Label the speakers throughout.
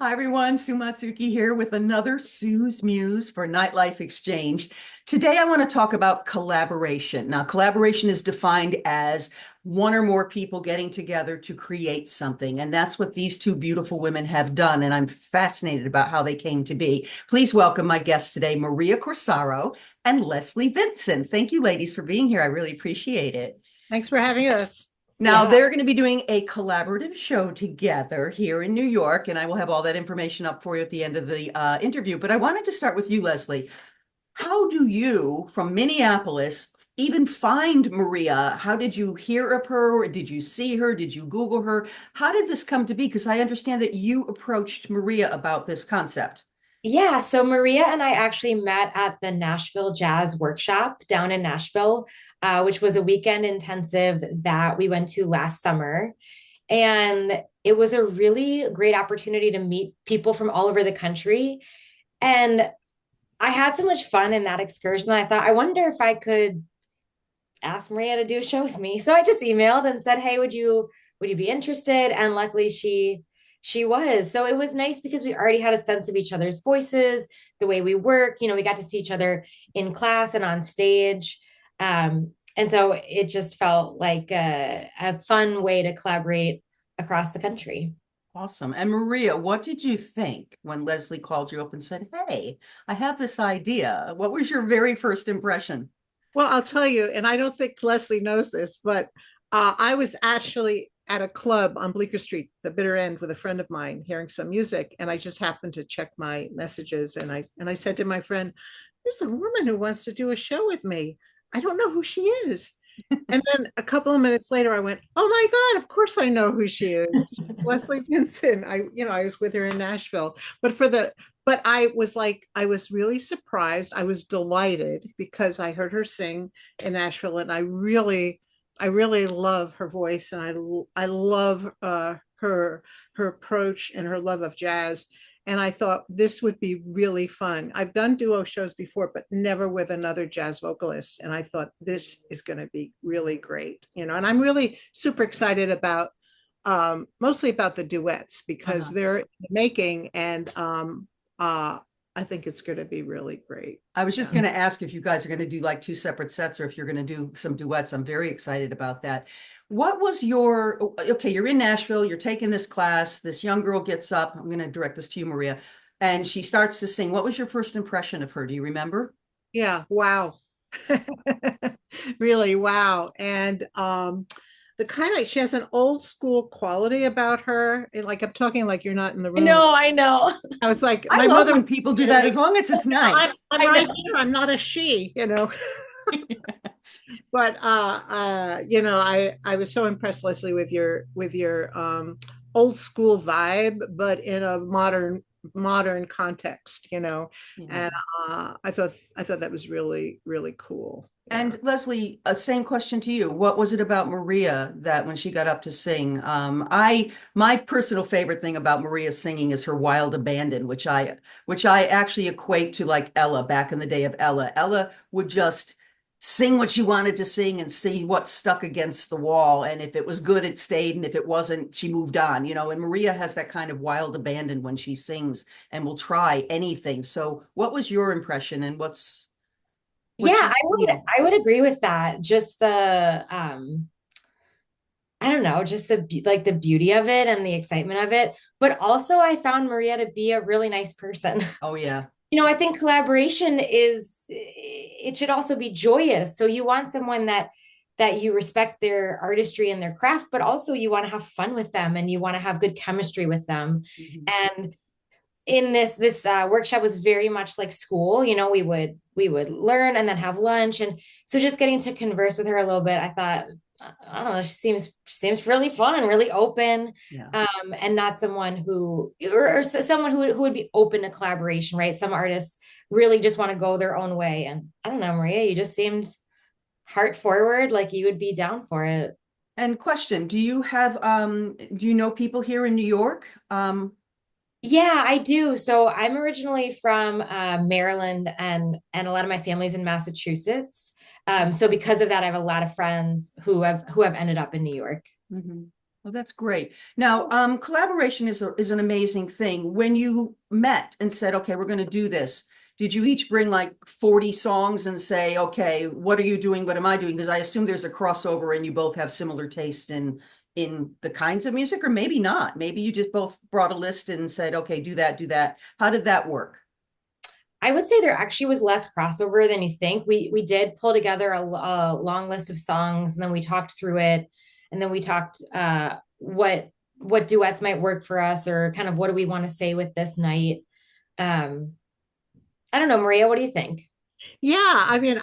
Speaker 1: Hi everyone, Sue Matsuki here with another Sue's Muse for Nightlife Exchange. Today I want to talk about collaboration. Now, collaboration is defined as one or more people getting together to create something, and that's what these two beautiful women have done, and I'm fascinated about how they came to be. Please welcome my guests today, Maria Corsaro and Leslie Vincent. Thank you, ladies, for being here. I really appreciate it.
Speaker 2: Thanks for having us.
Speaker 1: Now,
Speaker 3: Yeah.
Speaker 1: they're going to be doing a collaborative show together here in New York, and I will have all that information up for you at the end of the interview. But I wanted to start with you, Leslie. How do you, from Minneapolis, even find Maria? How did you hear of her? Did you see her? Did you Google her? How did this come to be? Because I understand that you approached Maria about this concept.
Speaker 3: Yeah. So Maria and I actually met at the Nashville Jazz Workshop down in Nashville, which was a weekend intensive that we went to last summer. And it was a really great opportunity to meet people from all over the country. And I had so much fun in that excursion. I thought, I wonder if I could ask Maria to do a show with me. So I just emailed and said, "Hey, would you be interested?" And luckily she was. So it was nice because we already had a sense of each other's voices, the way we work. We got to see each other in class and on stage. And so it just felt like a fun way to collaborate across the country.
Speaker 1: Awesome. And Maria, what did you think when Leslie called you up and said, "Hey, I have this idea"? What was your very first impression?
Speaker 2: Well, I'll tell you, and I don't think Leslie knows this, but I was actually at a club on Bleecker Street, the bitter end, with a friend of mine, hearing some music, and I just happened to check my messages, and I said to my friend, "There's a woman who wants to do a show with me. I don't know who she is." And then a couple of minutes later, I went, "Oh my God, of course I know who she is. It's Leslie Vincent." I was with her in Nashville. But I was like, I was really surprised. I was delighted because I heard her sing in Nashville, and I really love her voice, and I love her approach and her love of jazz. And I thought this would be really fun. I've done duo shows before, but never with another jazz vocalist. And I thought this is going to be really great, and I'm really super excited about mostly about the duets because
Speaker 1: Uh-huh.
Speaker 2: they're in the making, and I think it's going to be really great.
Speaker 1: I was just
Speaker 2: Yeah.
Speaker 1: going to ask if you guys are going to do like two separate sets or if you're going to do some duets. I'm very excited about that. What was okay, you're in Nashville, you're taking this class, this young girl gets up. I'm going to direct this to you, Maria, and she starts to sing. What was your first impression of her? Do you remember?
Speaker 2: Yeah, wow. Really, wow. And the kind of she has an old school quality about her. Like I'm talking like you're not in the
Speaker 3: I
Speaker 2: room.
Speaker 3: know, I know.
Speaker 2: I was like,
Speaker 1: I
Speaker 2: my
Speaker 1: love
Speaker 2: mother
Speaker 1: when
Speaker 2: would
Speaker 1: people do
Speaker 2: say
Speaker 1: that as
Speaker 2: like,
Speaker 1: long as it's
Speaker 2: I'm
Speaker 1: nice.
Speaker 2: I'm
Speaker 3: I
Speaker 2: right
Speaker 3: know.
Speaker 2: here. I'm not a she. But I was so impressed, Leslie, with your old school vibe, but in a modern context,
Speaker 1: Yeah.
Speaker 2: and I thought that was really, really cool. Yeah.
Speaker 1: And Leslie, same question to you. What was it about Maria that when she got up to sing? My personal favorite thing about Maria's singing is her wild abandon, which I actually equate to like Ella back in the day of Ella. Ella would just sing what she wanted to sing and see what stuck against the wall. And if it was good, it stayed, and if it wasn't, she moved on. And Maria has that kind of wild abandon when she sings and will try anything. So, what was your impression, and
Speaker 3: Yeah,
Speaker 1: what's your,
Speaker 3: I would I would agree with that. Just the I don't know, just like the beauty of it and the excitement of it. But also I found Maria to be a really nice person.
Speaker 1: Oh yeah.
Speaker 3: I think collaboration it should also be joyous. So you want someone that you respect their artistry and their craft, but also you want to have fun with them and you want to have good chemistry with them.
Speaker 1: Mhm.
Speaker 3: And in this workshop was very much like school. We would learn and then have lunch, and so just getting to converse with her a little bit, I thought, I don't know, she seems really fun, really open,
Speaker 1: Yeah.
Speaker 3: and not someone or someone who would be open to collaboration, right? Some artists really just want to go their own way, and I don't know, Maria, you just seemed heart forward, like you would be down for it.
Speaker 1: And question, do you know people here in New York?
Speaker 3: Yeah, I do. So I'm originally from Maryland, and a lot of my family's in Massachusetts. So because of that, I have a lot of friends who have ended up in New York.
Speaker 1: Mhm. Oh, that's great. Now, collaboration is an amazing thing. When you met and said, okay, we're going to do this, did you each bring like 40 songs and say, okay, what are you doing? What am I doing? Because I assume there's a crossover and you both have similar taste in the kinds of music, or maybe not. Maybe you just both brought a list and said, okay, do that, do that. How did that work?
Speaker 3: I would say there actually was less crossover than you think. We did pull together a long list of songs, and then we talked through it, and then we talked what duets might work for us, or kind of what do we want to say with this night. Um, I don't know, Maria, what do you think?
Speaker 2: Yeah, I mean,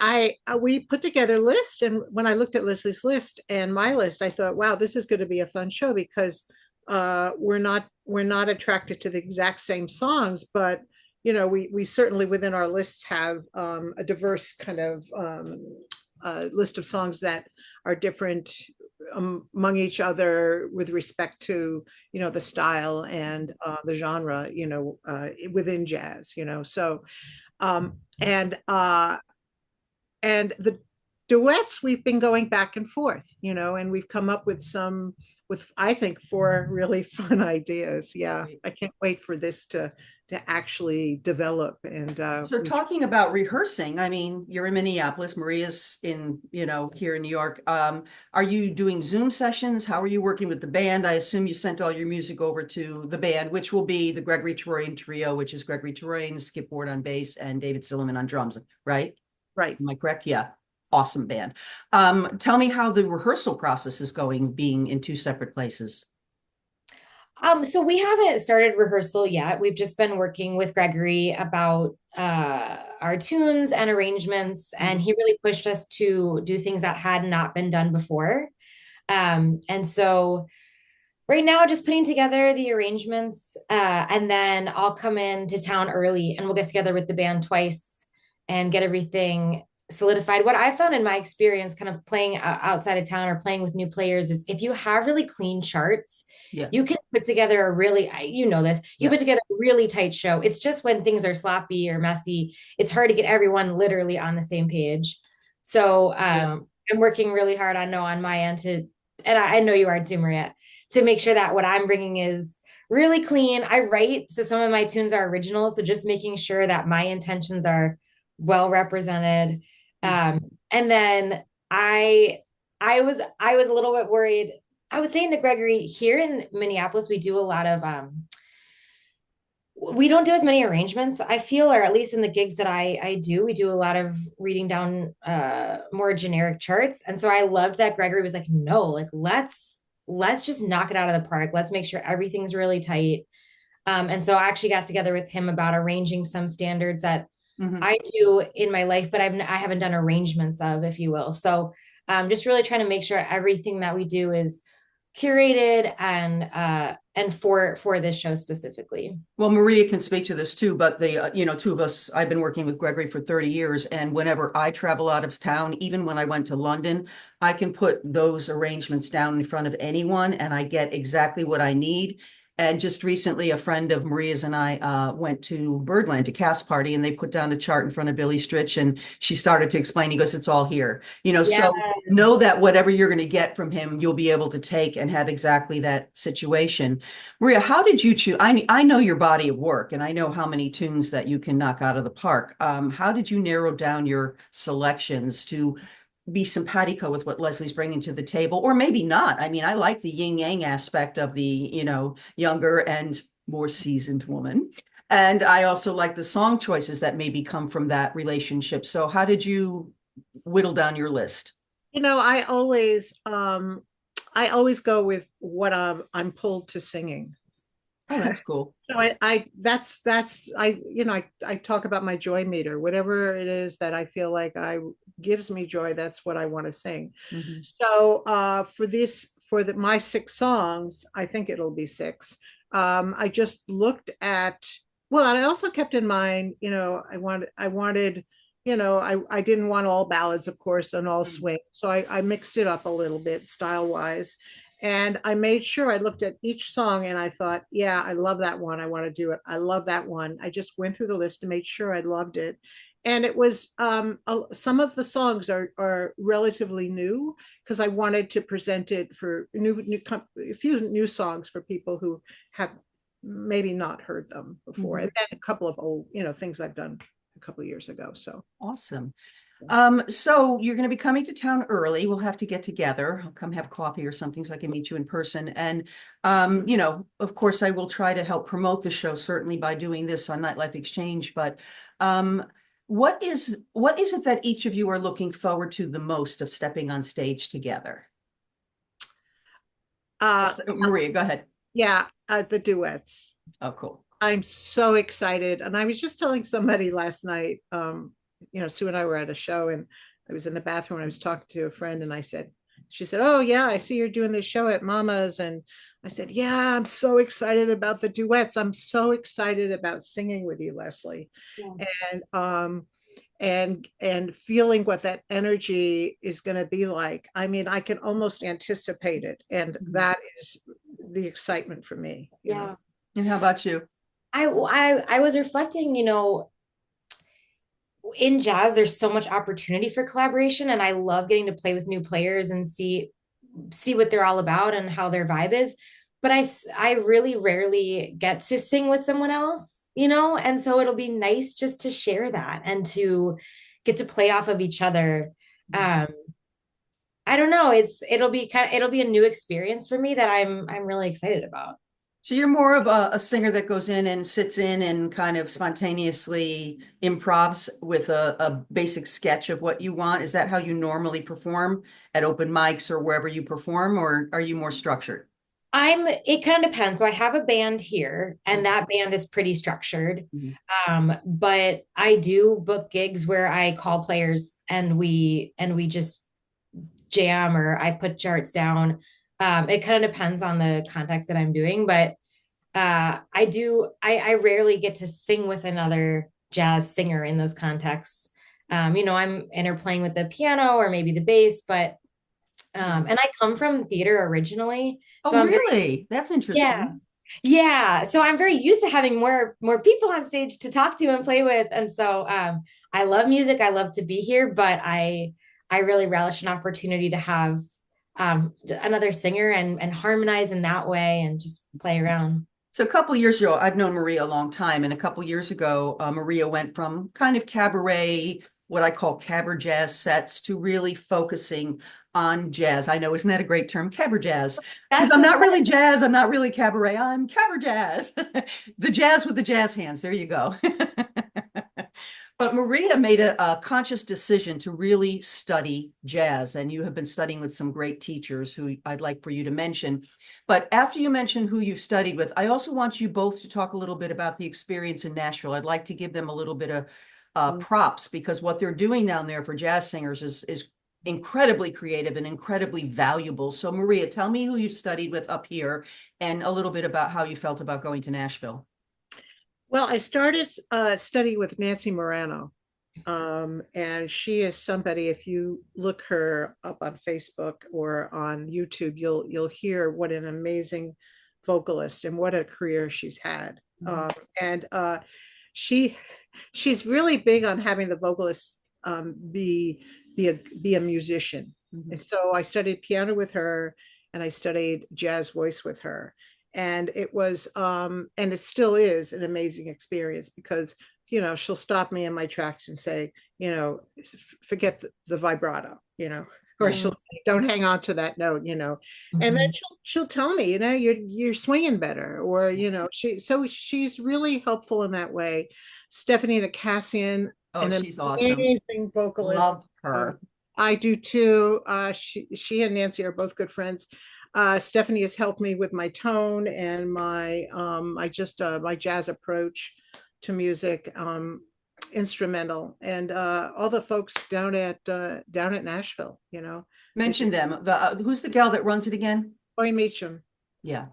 Speaker 2: we put together a list, and when I looked at Leslie's list and my list, I thought, wow, this is going to be a fun show because we're not attracted to the exact same songs, but we certainly within our lists have a diverse kind of list of songs that are different among each other with respect to the style and the genre within jazz. So um, and the duets we've been going back and forth, and we've come up with I think four really fun ideas. Yeah, I can't wait for this to actually develop. And
Speaker 1: So talking about rehearsing, I mean, you're in Minneapolis, Maria's here in New York. Are you doing Zoom sessions? How are you working with the band? I assume you sent all your music over to the band, which will be the Gregory Terrain Trio, which is Gregory Terrain, Skip Ward on bass, and David Silliman on drums, right?
Speaker 2: right.
Speaker 1: Am I correct? Yeah. Awesome band. Tell me how the rehearsal process is going, being in two separate places.
Speaker 3: So we haven't started rehearsal yet. We've just been working with Gregory about our tunes and arrangements, and he really pushed us to do things that had not been done before. And so right now, just putting together the arrangements, and then I'll come into town early and we'll get together with the band twice and get everything solidified. What I found in my experience, kind of playing outside of town or playing with new players, is if you have really clean charts,
Speaker 1: Yeah.
Speaker 3: you can put together a really, you know this, you
Speaker 1: Yeah.
Speaker 3: put together a really tight show. It's just when things are sloppy or messy, it's hard to get everyone literally on the same page. So
Speaker 1: Yeah.
Speaker 3: I'm working really hard, I know, on my end and I know you are too, Maria, to make sure that what I'm bringing is really clean. I write, so some of my tunes are original. So just making sure that my intentions are well represented. And then I was a little bit worried. I was saying to Gregory, here in Minneapolis, we do a lot of we don't do as many arrangements, I feel, or at least in the gigs that I do, we do a lot of reading down more generic charts. And so I loved that Gregory was like, no, like let's just knock it out of the park. Let's make sure everything's really tight. And so I actually got together with him about arranging some standards that
Speaker 1: Mhm.
Speaker 3: I do in my life, but I haven't done arrangements of, if you will. So just really trying to make sure everything that we do is curated and for this show specifically.
Speaker 1: Well, Maria can speak to this too, but two of us, I've been working with Gregory for 30 years. And whenever I travel out of town, even when I went to London, I can put those arrangements down in front of anyone and I get exactly what I need. And just recently, a friend of Maria's and I went to Birdland, to Cass Party, and they put down a chart in front of Billy Stritch, and she started to explain. He goes, "It's all here." So know
Speaker 3: Yes.
Speaker 1: that whatever you're going to get from him, you'll be able to take and have exactly that situation. Maria, how did you choose? I know your body of work, and I know how many tunes that you can knock out of the park. How did you narrow down your selections to be simpatico with what Leslie's bringing to the table, or maybe not? I mean, I like the yin yang aspect of the, younger and more seasoned woman. And I also like the song choices that maybe come from that relationship. So how did you whittle down your list?
Speaker 2: I always go with what I'm pulled to singing.
Speaker 1: Oh, that's cool.
Speaker 2: So that's I talk about my joy meter, whatever it is that I feel like I gives me joy, that's what I want to sing.
Speaker 1: Mhm.
Speaker 2: So my 6 songs, I think it'll be 6. I just looked at, well, and I also kept in mind, I wanted, I didn't want all ballads, of course, and all
Speaker 1: Mhm.
Speaker 2: swing. So I mixed it up a little bit style wise. And I made sure I looked at each song and I thought, yeah, I love that one. I want to do it. I love that one. I just went through the list and made sure I loved it. And it was some of the songs are relatively new because I wanted to present it for a few new songs for people who have maybe not heard them before, and then a couple of old things I've done a couple of years ago. So
Speaker 1: Awesome. So you're going to be coming to town early. We'll have to get together. I'll come have coffee or something so I can meet you in person. And, of course, I will try to help promote the show, certainly by doing this on Nightlife Exchange. But what is it that each of you are looking forward to the most of stepping on stage together? Maria, go ahead.
Speaker 2: Yeah, the duets.
Speaker 1: Oh, cool.
Speaker 2: I'm so excited. And I was just telling somebody last night, Sue and I were at a show and I was in the bathroom and I was talking to a friend and she said, "Oh yeah, I see you're doing this show at Mama's." And I said, "Yeah, I'm so excited about the duets. I'm so excited about singing with you, Leslie."
Speaker 3: Yes.
Speaker 2: And feeling what that energy is going to be like. I mean, I can almost anticipate it. And that is the excitement for me.
Speaker 3: Yeah.
Speaker 1: And how about you?
Speaker 3: I was reflecting, in jazz, there's so much opportunity for collaboration, and I love getting to play with new players and see what they're all about and how their vibe is. But I really rarely get to sing with someone else, and so it'll be nice just to share that and to get to play off of each other. I don't know. It'll be a new experience for me that I'm really excited about.
Speaker 1: So you're more of a singer that goes in and sits in and kind of spontaneously improvs with a basic sketch of what you want. Is that how you normally perform at open mics or wherever you perform, or are you more structured?
Speaker 3: It kind of depends. So I have a band here, and that band is pretty structured. But I do book gigs where I call players and we just jam, or I put charts down. It kind of depends on the context that I'm doing, but I rarely get to sing with another jazz singer in those contexts. I'm interplaying with the piano or maybe the bass, but and I come from theater originally.
Speaker 1: Oh,
Speaker 3: So
Speaker 1: really? That's interesting.
Speaker 3: Yeah. Yeah. So I'm very used to having more people on stage to talk to and play with. And so I love music. I love to be here, but I really relish an opportunity to have another singer and harmonize in that way and just play around.
Speaker 1: So a couple years ago, I've known Maria a long time, and a couple years ago, Maria went from kind of cabaret, what I call cabaret jazz sets, to really focusing on jazz. I know, isn't that a great term, cabaret jazz? Because I'm not really jazz, I'm not really cabaret, I'm cabaret jazz. The jazz with the jazz hands, there you go. But Maria made a conscious decision to really study jazz, and you have been studying with some great teachers who I'd like for you to mention. But after you mention who you've studied with, I also want you both to talk a little bit about the experience in Nashville. I'd like to give them a little bit of props, because what they're doing down there for jazz singers is incredibly creative and incredibly valuable. So Maria, tell me who you've studied with up here and a little bit about how you felt about going to Nashville.
Speaker 2: Well, I started study with Nancy Morano, and she is somebody. If you look her up on Facebook or on YouTube, you'll hear what an amazing vocalist and what a career she's had. And she's really big on having the vocalist be a musician. And so I studied piano with her, and I studied jazz voice with her. And it was and it still is an amazing experience, because she'll stop me in my tracks and say, forget the vibrato, or she'll say, don't hang on to that note, and then she'll tell me, you're swinging better, or she's really helpful in that way. Stephanie Nakassian,
Speaker 1: She's awesome.
Speaker 2: Amazing vocalist.
Speaker 1: Love her.
Speaker 2: I do too. She and Nancy are both good friends. Stephanie has helped me with my tone and my my jazz approach to music, instrumental, and all the folks down at Nashville.
Speaker 1: Mention them. Who's the gal that runs it again?
Speaker 2: Boy Meacham.
Speaker 1: Yeah.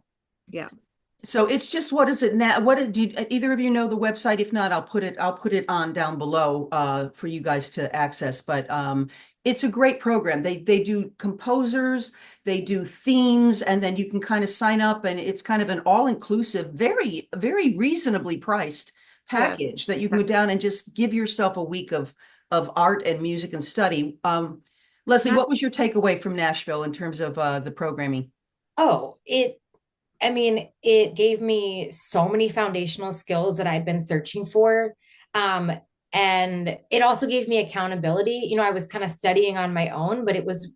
Speaker 2: So
Speaker 1: it's just, what is it now? Either of you know the website? If not, I'll put it on down below for you guys to access. But it's a great program. They do composers, they do themes, and then you can kind of sign up, and it's kind of an all-inclusive, very, very reasonably priced package that you can go down and just give yourself a week of art and music and study. Leslie, what was your takeaway from Nashville in terms of the programming?
Speaker 3: Oh, I mean, it gave me so many foundational skills that I'd been searching for. Um, and it also gave me accountability. You know, I was kind of studying on my own, but it was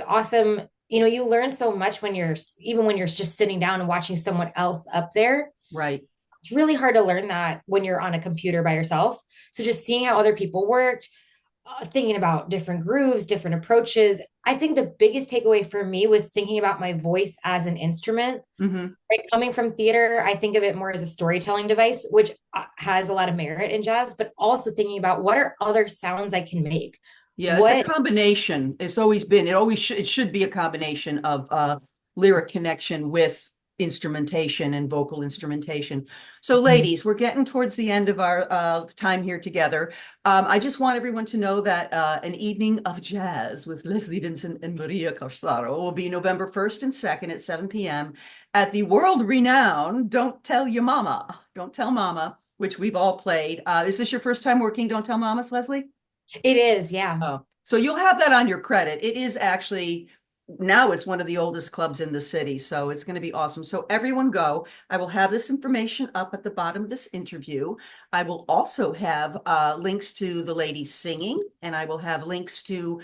Speaker 3: awesome. You know, you learn so much when even when you're just sitting down and watching someone else up there.
Speaker 1: Right.
Speaker 3: It's really hard to learn that when you're on a computer by yourself. So just seeing how other people worked, thinking about different grooves, different approaches. I think the biggest takeaway for me was thinking about my voice as an instrument.
Speaker 1: Mm-hmm.
Speaker 3: Right? Coming from theater, I think of it more as a storytelling device, which has a lot of merit in jazz, but also thinking about what are other sounds I can make.
Speaker 1: Yeah, it's a
Speaker 3: What
Speaker 1: combination. It's always been, it should be a combination of lyric connection with instrumentation and vocal instrumentation. So ladies, we're getting towards the end of our time here together. I just want everyone to know that an evening of jazz with Leslie Vincent and Maria Corsaro will be November 1st and 2nd at 7 p.m. at the world-renowned Don't Tell Your Mama, Don't Tell Mama, which we've all played. Is this your first time working Don't Tell Mamas, Leslie?
Speaker 3: it is, yeah.
Speaker 1: Oh, so you'll have that on your credit. It is actually, now it's one of the oldest clubs in the city, so it's going to be awesome. So everyone go. I will have this information up at the bottom of this interview. I will also have links to the ladies singing, and I will have links to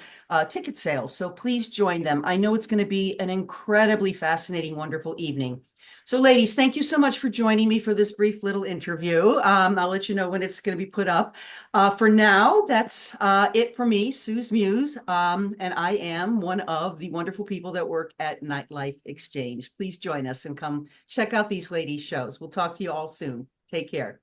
Speaker 1: ticket sales. So please join them. I know it's going to be an incredibly fascinating, wonderful evening. So ladies, thank you so much for joining me for this brief little interview. I'll let you know when it's going to be put up. For now, that's it for me, Sue's Muse, and I am one of the wonderful people that work at Nightlife Exchange. Please join us and come check out these ladies' shows. We'll talk to you all soon. Take care.